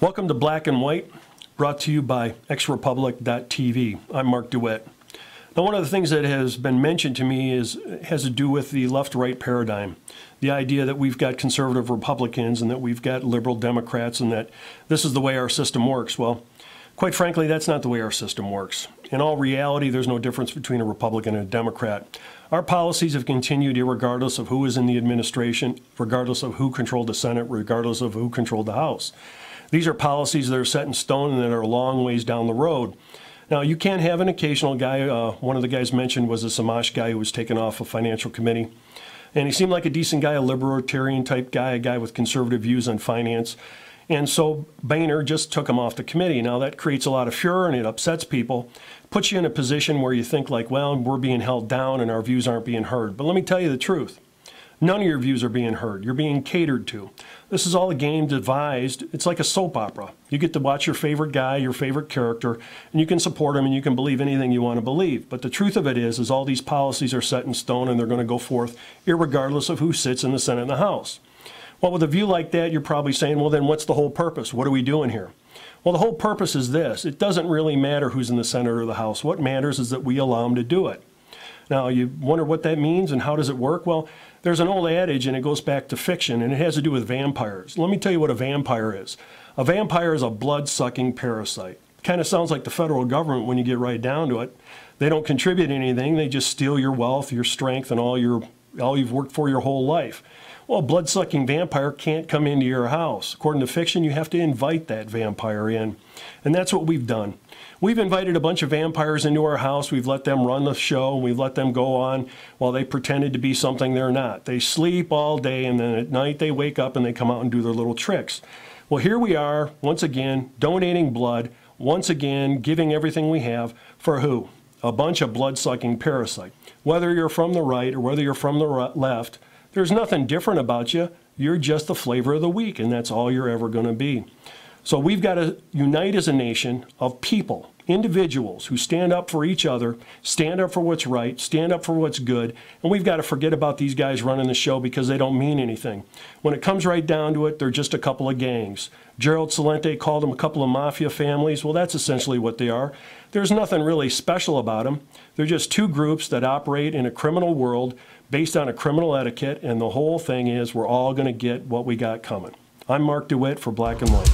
Welcome to Black and White, brought to you by xrepublic.tv. I'm Mark DeWitt. Now, one of the things that has been mentioned to me has to do with the left-right paradigm. The idea that we've got conservative Republicans and that we've got liberal Democrats and that this is the way our system works. Well, quite frankly, that's not the way our system works. In all reality, there's no difference between a Republican and a Democrat. Our policies have continued regardless of who is in the administration, regardless of who controlled the Senate, regardless of who controlled the House. These are policies that are set in stone and that are a long ways down the road. Now, you can have an occasional guy. One of the guys mentioned was a Samash guy who was taken off a financial committee. And he seemed like a decent guy, a libertarian type guy, a guy with conservative views on finance. And so Boehner just took him off the committee. Now, that creates a lot of furor and it upsets people. Puts you in a position where you think like, well, we're being held down and our views aren't being heard. But let me tell you the truth. None of your views are being heard. You're being catered to. This is all a game devised. It's like a soap opera. You get to watch your favorite guy, your favorite character, and you can support him and you can believe anything you want to believe. But the truth of it is all these policies are set in stone and they're going to go forth irregardless of who sits in the Senate and the House. Well, with a view like that, you're probably saying, well, then what's the whole purpose? What are we doing here? Well, the whole purpose is this. It doesn't really matter who's in the Senate or the House. What matters is that we allow them to do it. Now, you wonder what that means and how does it work? Well, there's an old adage, and it goes back to fiction, and it has to do with vampires. Let me tell you what a vampire is. A vampire is a blood-sucking parasite. Kind of sounds like the federal government when you get right down to it. They don't contribute anything. They just steal your wealth, your strength, and all you've worked for your whole life. Well, a blood-sucking vampire can't come into your house. According to fiction, you have to invite that vampire in. And that's what we've done. We've invited a bunch of vampires into our house. We've let them run the show. We've let them go on while they pretended to be something they're not. They sleep all day, and then at night they wake up and they come out and do their little tricks. Well, here we are, once again, donating blood, once again, giving everything we have for who? A bunch of blood-sucking parasites. Whether you're from the right or whether you're from the left, there's nothing different about you. You're just the flavor of the week, and that's all you're ever going to be. So we've got to unite as a nation of people, individuals who stand up for each other, stand up for what's right, stand up for what's good, and we've got to forget about these guys running the show because they don't mean anything. When it comes right down to it, they're just a couple of gangs. Gerald Celente called them a couple of mafia families. Well, that's essentially what they are. There's nothing really special about them. They're just two groups that operate in a criminal world based on a criminal etiquette, and the whole thing is we're all going to get what we got coming. I'm Mark DeWitt for Black and White.